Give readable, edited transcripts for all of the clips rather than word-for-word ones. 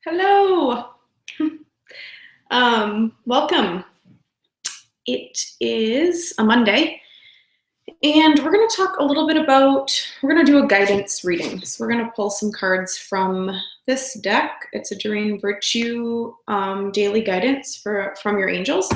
Hello. Welcome. It is a Monday, and we're going to talk a little bit about, we're going to do a guidance reading. So we're going to pull some cards from this deck. It's a Doreen Virtue daily guidance from your angels,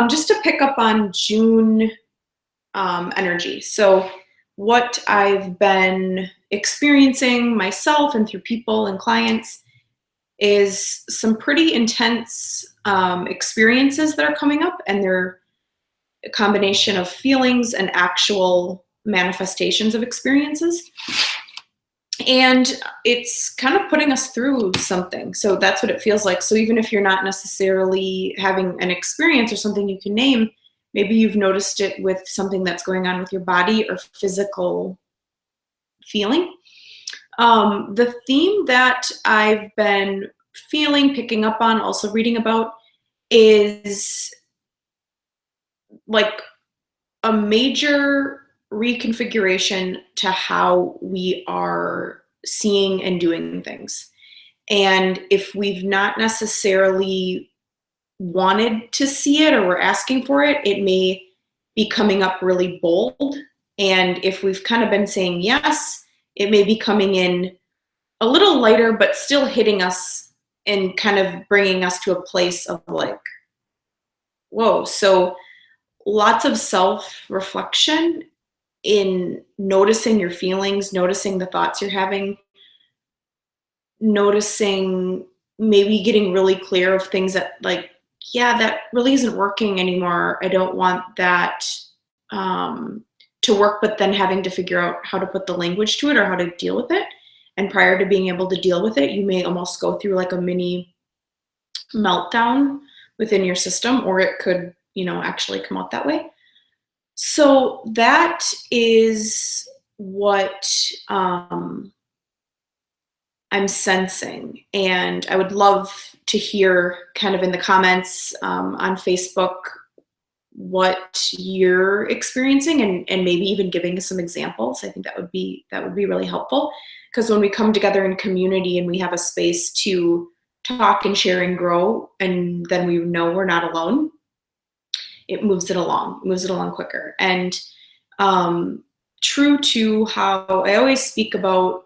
just to pick up on June energy. So what I've been experiencing myself and through people and clients is some pretty intense experiences that are coming up, and they're a combination of feelings and actual manifestations of experiences. And it's kind of putting us through something. So that's what it feels like. So even if you're not necessarily having an experience or something you can name, maybe you've noticed it with something that's going on with your body or physical feeling. The theme that I've been feeling, picking up on, also reading about, is like a major reconfiguration to how we are seeing and doing things. And if we've not necessarily wanted to see it or we're asking for it, it may be coming up really bold. And if we've kind of been saying yes, it may be coming in a little lighter, but still hitting us and kind of bringing us to a place of like, whoa. So lots of self-reflection in noticing your feelings, noticing the thoughts you're having, noticing, maybe getting really clear of things that, like, yeah, that really isn't working anymore. I don't want that to work, but then having to figure out how to put the language to it or how to deal with it. And prior to being able to deal with it, you may almost go through like a mini meltdown within your system, or it could, actually come out that way. So that is what I'm sensing. And I would love to hear kind of in the comments on Facebook what you're experiencing, and maybe even giving us some examples. I think that would be really helpful, because when we come together in community and we have a space to talk and share and grow, and then we know we're not alone, it moves it along quicker. And true to how I always speak about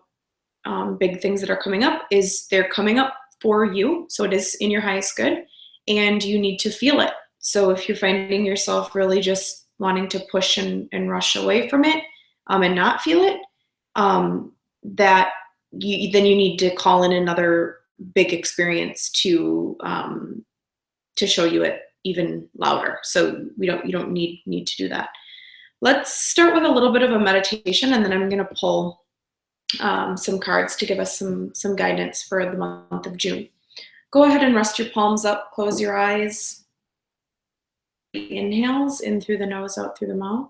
big things that are coming up, is they're coming up for you. So it is in your highest good, and you need to feel it. So if you're finding yourself really just wanting to push and rush away from it, and not feel it, that then you need to call in another big experience to show you it even louder. So you don't need to do that. Let's start with a little bit of a meditation, and then I'm going to pull some cards to give us some guidance for the month of June. Go ahead and rest your palms up, close your eyes. Inhales in through the nose, out through the mouth.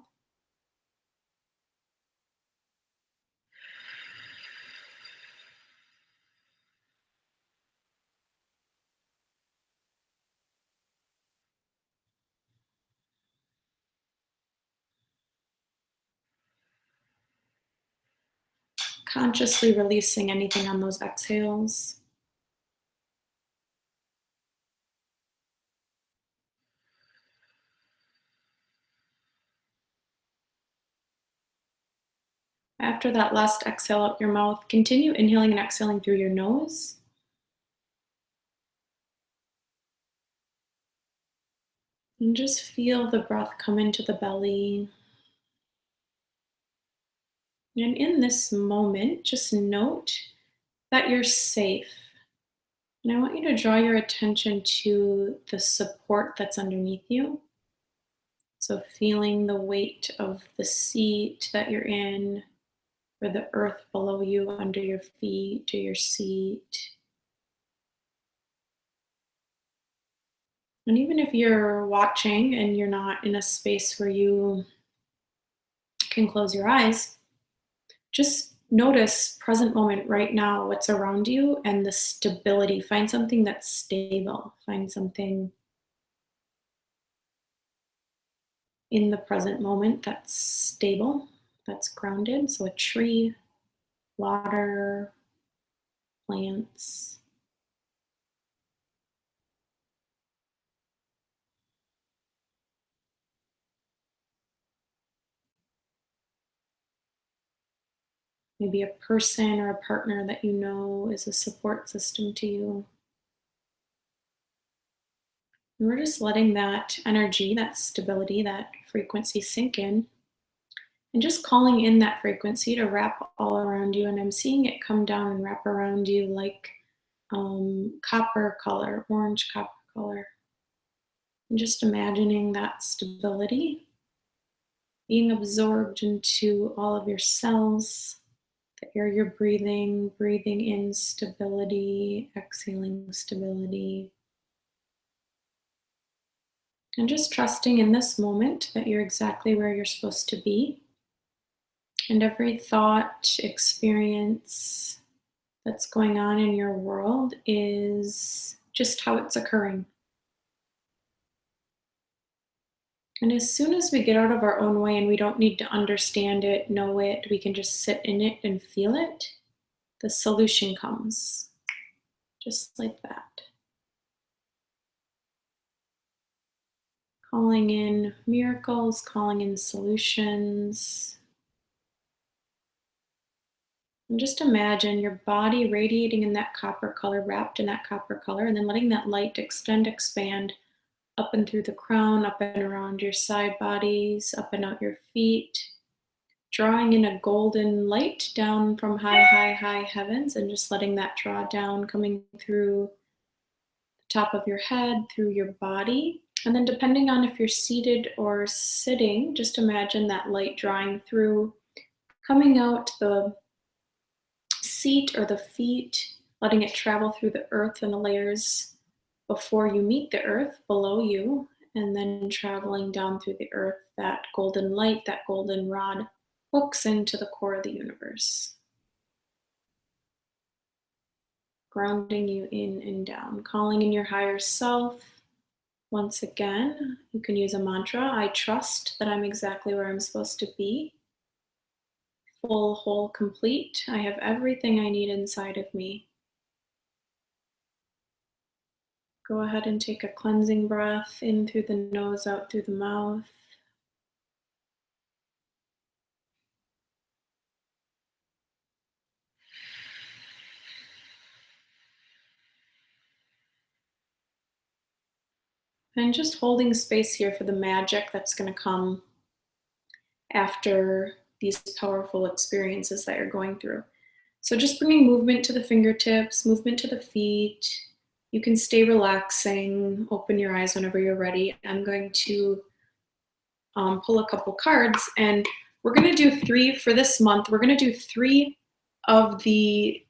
Consciously releasing anything on those exhales. After that last exhale out your mouth, continue inhaling and exhaling through your nose. And just feel the breath come into the belly. And in this moment, just note that you're safe. And I want you to draw your attention to the support that's underneath you. So feeling the weight of the seat that you're in, or the earth below you, under your feet, to your seat. And even if you're watching and you're not in a space where you can close your eyes, just notice present moment right now, what's around you, and the stability. Find something that's stable. Find something in the present moment that's stable, that's grounded. So a tree, water, plants. maybe a person or a partner that you know is a support system to you. And we're just letting that energy, that stability, that frequency sink in, and just calling in that frequency to wrap all around you. And I'm seeing it come down and wrap around you like copper color, orange copper color. And just imagining that stability being absorbed into all of your cells, the air you're breathing, breathing in stability, exhaling stability. And just trusting in this moment that you're exactly where you're supposed to be. And every thought, experience that's going on in your world is just how it's occurring. And as soon as we get out of our own way and we don't need to understand it, know it, we can just sit in it and feel it, the solution comes. Just like that. Calling in miracles, calling in solutions. And just imagine your body radiating in that copper color, wrapped in that copper color, and then letting that light extend, expand up and through the crown, up and around your side bodies, up and out your feet, drawing in a golden light down from high, high, high heavens, and just letting that draw down, coming through the top of your head, through your body. And then depending on if you're seated or sitting, just imagine that light drawing through, coming out the seat or the feet, letting it travel through the earth and the layers before you meet the earth below you, and then traveling down through the earth, that golden light, that golden rod hooks into the core of the universe, grounding you in and down, calling in your higher self. Once again, you can use a mantra. I trust that I'm exactly where I'm supposed to be. Full, whole, complete. I have everything I need inside of me. Go ahead and take a cleansing breath in through the nose, out through the mouth. And just holding space here for the magic that's going to come after these powerful experiences that you're going through. So just bringing movement to the fingertips, movement to the feet. You can stay relaxing, open your eyes whenever you're ready. I'm going to pull a couple cards, and we're going to do 3 for this month. We're going to do 3 of the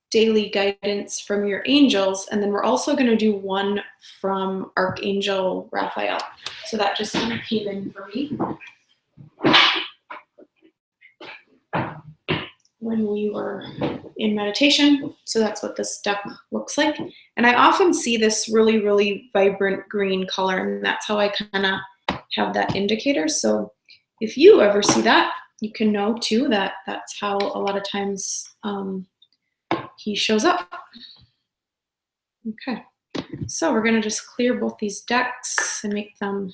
daily guidance from your angels, and then we're also going to do 1 from Archangel Raphael. So that just kind of came in for me when we were in meditation. So that's what this deck looks like. And I often see this really, really vibrant green color, and that's how I kind of have that indicator. So if you ever see that, you can know too that that's how a lot of times he shows up. Okay, so we're going to just clear both these decks and make them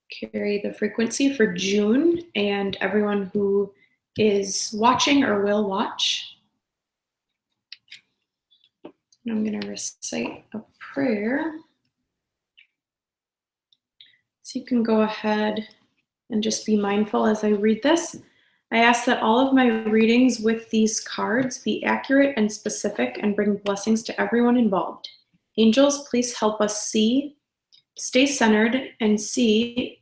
carry the frequency for June and everyone who is watching or will watch. And I'm going to recite a prayer. So you can go ahead and just be mindful as I read this. I ask that all of my readings with these cards be accurate and specific and bring blessings to everyone involved. Angels, please help us see, stay centered, and see.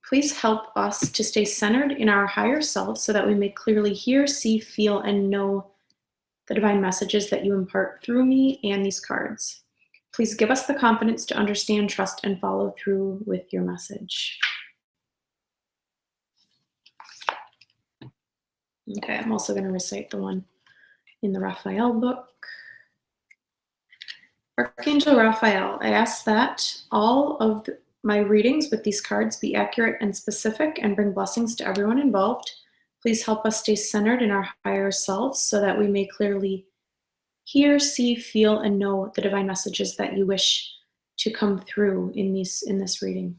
Please help us to stay centered in our higher self so that we may clearly hear, see, feel, and know the divine messages that you impart through me and these cards. Please give us the confidence to understand, trust, and follow through with your message. Okay, I'm also going to recite the one in the Raphael book. Archangel Raphael, I ask that all of my readings with these cards be accurate and specific and bring blessings to everyone involved. Please help us stay centered in our higher selves so that we may clearly hear, see, feel, and know the divine messages that you wish to come through in this reading.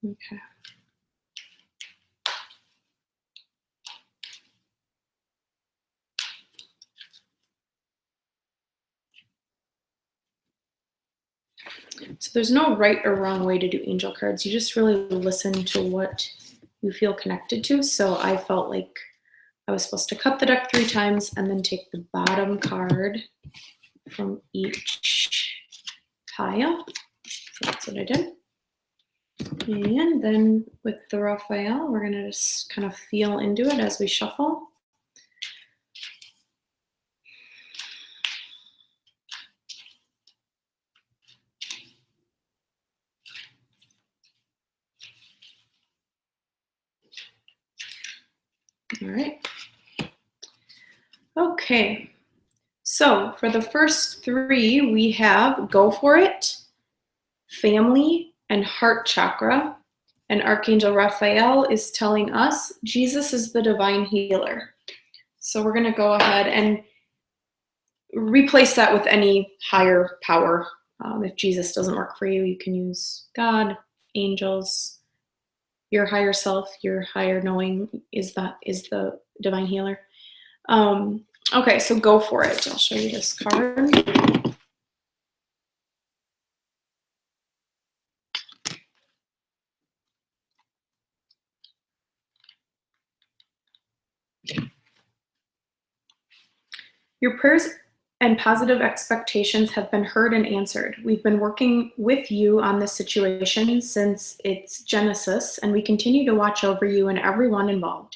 Okay. So there's no right or wrong way to do angel cards. You just really listen to what you feel connected to. So I felt like I was supposed to cut the deck 3 times and then take the bottom card from each pile. So that's what I did. And then with the Raphael, we're going to just kind of feel into it as we shuffle. All right. Okay. So for the first 3, we have Go For It, Family, and Heart Chakra. And Archangel Raphael is telling us Jesus is the divine healer. So we're going to go ahead and replace that with any higher power. If Jesus doesn't work for you, you can use God, angels, your higher self, your higher knowing is the divine healer. Okay, so go for it. I'll show you this card. Your prayers and positive expectations have been heard and answered. We've been working with you on this situation since its genesis, and we continue to watch over you and everyone involved.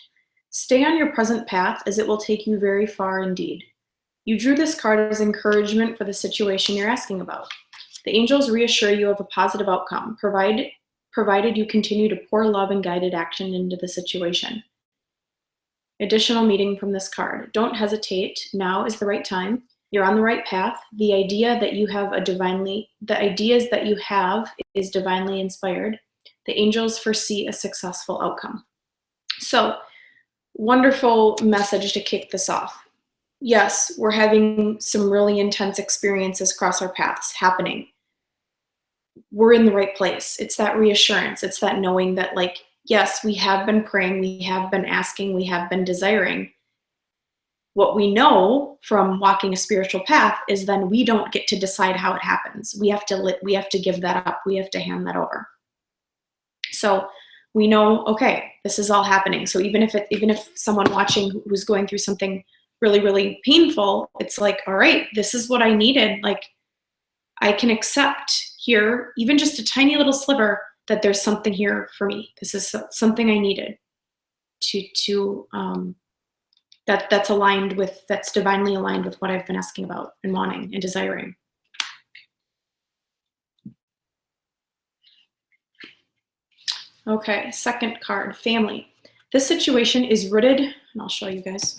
Stay on your present path, as it will take you very far indeed. You drew this card as encouragement for the situation you're asking about. The angels reassure you of a positive outcome, provided you continue to pour love and guided action into the situation. Additional meaning from this card. Don't hesitate. Now is the right time. You're on the right path. The ideas that you have is divinely inspired. The angels foresee a successful outcome. So, wonderful message to kick this off. Yes, we're having some really intense experiences cross our paths happening. We're in the right place. It's that reassurance. It's that knowing that, like, yes, we have been praying, we have been asking, we have been desiring. What we know from walking a spiritual path is then we don't get to decide how it happens. We have to give that up. We have to hand that over. So we know, okay, this is all happening. So even if someone watching who's going through something really, really painful, it's like, all right, this is what I needed. Like, I can accept here, even just a tiny little sliver, that there's something here for me. This is something I needed that's divinely aligned with what I've been asking about and wanting and desiring. Okay, second card, family. This situation is rooted, and I'll show you guys.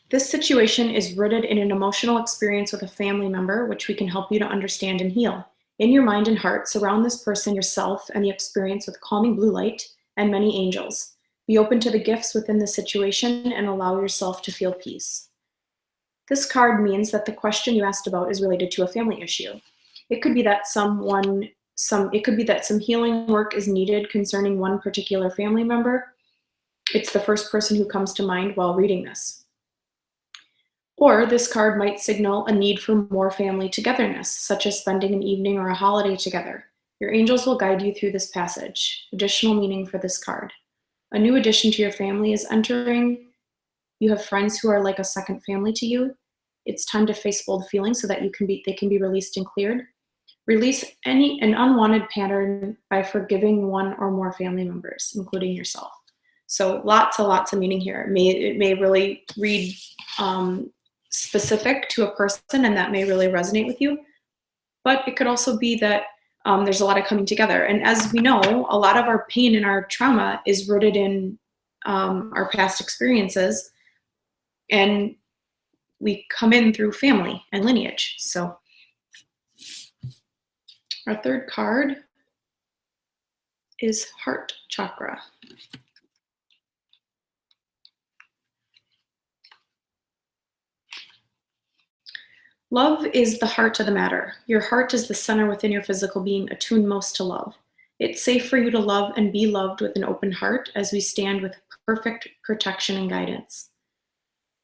This situation is rooted in an emotional experience with a family member, which we can help you to understand and heal. In your mind and heart, surround this person, yourself, and the experience with calming blue light and many angels. Be open to the gifts within the situation and allow yourself to feel peace. This card means that the question you asked about is related to a family issue. It could be that some healing work is needed concerning one particular family member. It's the first person who comes to mind while reading this. Or this card might signal a need for more family togetherness, such as spending an evening or a holiday together. Your angels will guide you through this passage. Additional meaning for this card. A new addition to your family is entering. You have friends who are like a second family to you. It's time to face old feelings so that they can be released and cleared. Release an unwanted pattern by forgiving one or more family members, including yourself. So lots of meaning here. It may really read specific to a person, and that may really resonate with you. But it could also be that there's a lot of coming together. And as we know, a lot of our pain and our trauma is rooted in our past experiences, and we come in through family and lineage. So our third card is heart chakra. Love is the heart of the matter. Your heart is the center within your physical being, attuned most to love. It's safe for you to love and be loved with an open heart as we stand with perfect protection and guidance.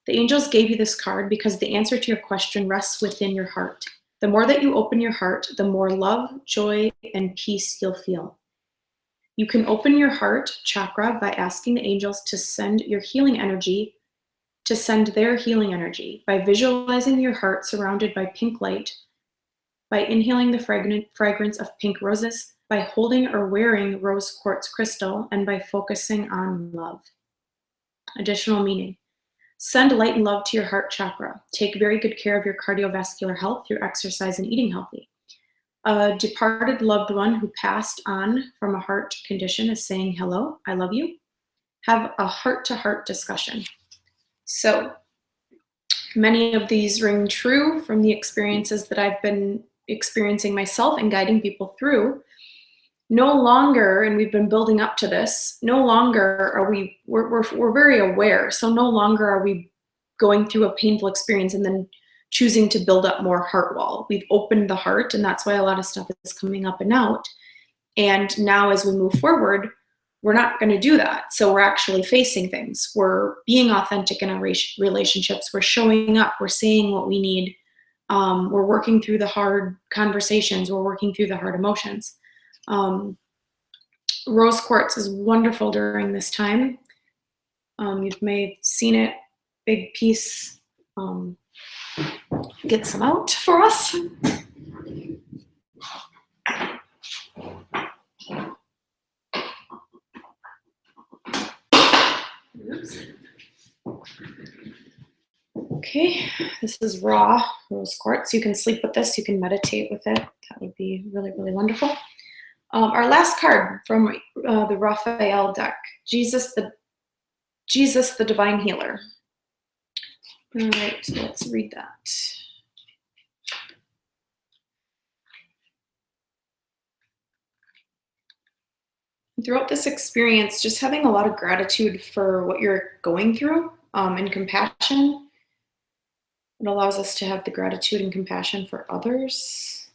The angels gave you this card because the answer to your question rests within your heart. The more that you open your heart, the more love, joy, and peace you'll feel. You can open your heart chakra by asking the angels to send their healing energy by visualizing your heart surrounded by pink light, by inhaling the fragrance of pink roses, by holding or wearing rose quartz crystal, and by focusing on love. Additional meaning. Send light and love to your heart chakra. Take very good care of your cardiovascular health through exercise and eating healthy. A departed loved one who passed on from a heart condition is saying, hello, I love you. Have a heart-to-heart discussion. So many of these ring true from the experiences that I've been experiencing myself and guiding people through. No longer, and we've been building up to this, no longer are we're very aware. So no longer are we going through a painful experience and then choosing to build up more heart wall. We've opened the heart, and that's why a lot of stuff is coming up and out. And now as we move forward, we're not going to do that. So we're actually facing things. We're being authentic in our relationships. We're showing up. We're saying what we need. We're working through the hard conversations. We're working through the hard emotions. Rose quartz is wonderful during this time. You may have seen it. Big piece. Get some out for us. Oops. Okay, this is raw rose quartz. You can sleep with this. You can meditate with it. That would be really, really wonderful. Our last card from the Raphael deck, Jesus the Divine Healer. All right, so let's read that. Throughout this experience, just having a lot of gratitude for what you're going through and compassion. It allows us to have the gratitude and compassion for others.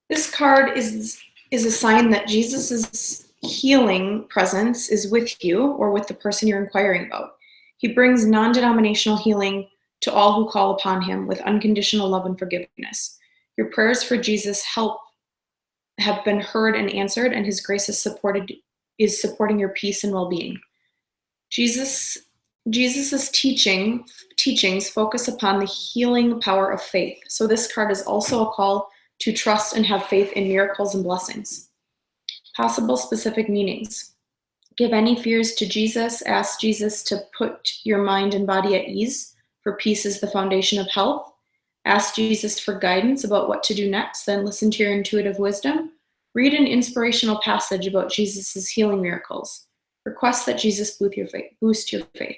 This card is a sign that Jesus's healing presence is with you or with the person you're inquiring about. He brings non-denominational healing to all who call upon him with unconditional love and forgiveness. Your prayers for Jesus have been heard and answered, and his grace is supporting your peace and well-being. Jesus's teachings focus upon the healing power of faith. So this card is also a call to trust and have faith in miracles and blessings. Possible specific meanings. Give any fears to Jesus. Ask Jesus to put your mind and body at ease, for peace is the foundation of health. Ask Jesus for guidance about what to do next, then listen to your intuitive wisdom. Read an inspirational passage about Jesus' healing miracles. Request that Jesus boost your faith.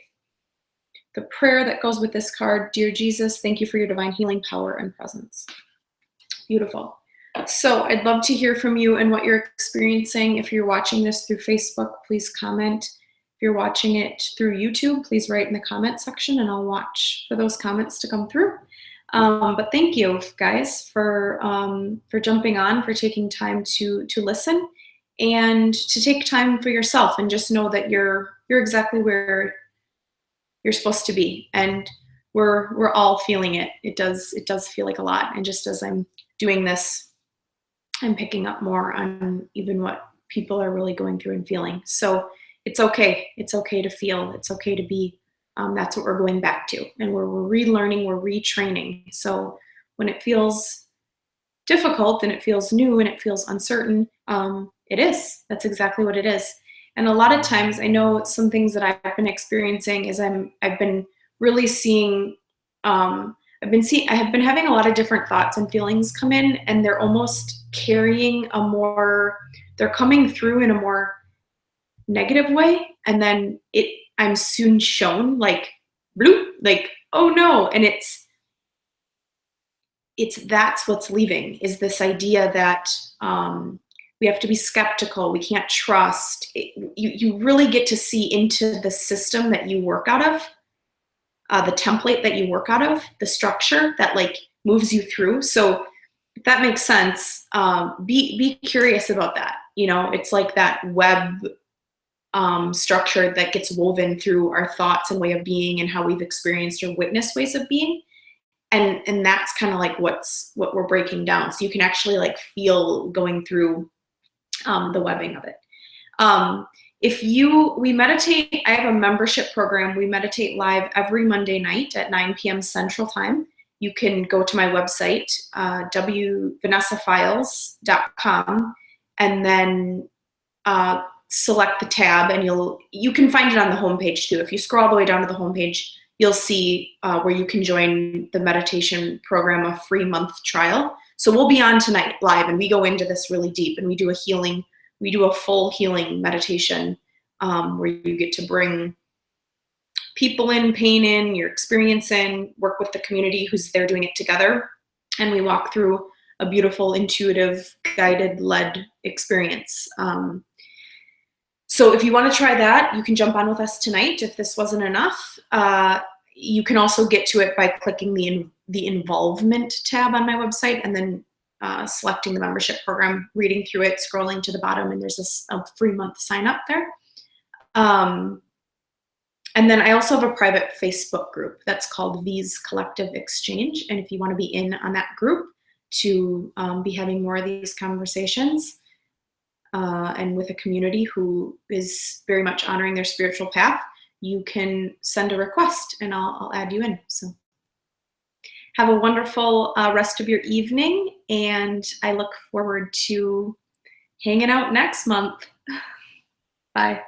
The prayer that goes with this card, Dear Jesus, thank you for your divine healing power and presence. Beautiful. So I'd love to hear from you and what you're experiencing. If you're watching this through Facebook, please comment. If you're watching it through YouTube, please write in the comment section and I'll watch for those comments to come through. But thank you guys for jumping on, for taking time to listen and to take time for yourself and just know that you're exactly where you're supposed to be. And we're all feeling it. It does feel like a lot. And just as I'm doing this, I'm picking up more on even what people are really going through and feeling. So it's okay. It's okay to feel. It's okay to be. That's what we're going back to. And we're relearning, we're retraining. So when it feels difficult and it feels new and it feels uncertain, it is. That's exactly what it is. And a lot of times, I know some things that I've been experiencing is I've been really seeing, I have been having a lot of different thoughts and feelings come in, and they're almost carrying they're coming through in a more negative way. And then I'm soon shown like, bloop, like, oh no. And that's what's leaving, is this idea that We have to be skeptical. We can't trust. You really get to see into the system that you work out of, the template that you work out of, the structure that like moves you through. So if that makes sense, be curious about that. You know, it's like that web structure that gets woven through our thoughts and way of being and how we've experienced or witnessed ways of being. And that's kind of like what we're breaking down. So you can actually like feel going through the webbing of it. We meditate, I have a membership program. We meditate live every Monday night at 9 p.m. Central Time. You can go to my website, vanessafiles.com, and then select the tab, and you can find it on the homepage too. If you scroll all the way down to the homepage, you'll see where you can join the meditation program, a free month trial. So we'll be on tonight live, and we go into this really deep, and we do a full healing meditation where you get to bring people in, pain in, your experience in, work with the community who's there doing it together. And we walk through a beautiful, intuitive, guided, led experience. So if you want to try that, you can jump on with us tonight. If this wasn't enough, you can also get to it by clicking the involvement tab on my website and then selecting the membership program, reading through it, scrolling to the bottom, and there's a free month sign up there. And then I also have a private Facebook group that's called V's Collective Exchange. And if you want to be in on that group to be having more of these conversations and with a community who is very much honoring their spiritual path, you can send a request and I'll add you in. So have a wonderful rest of your evening, and I look forward to hanging out next month. Bye.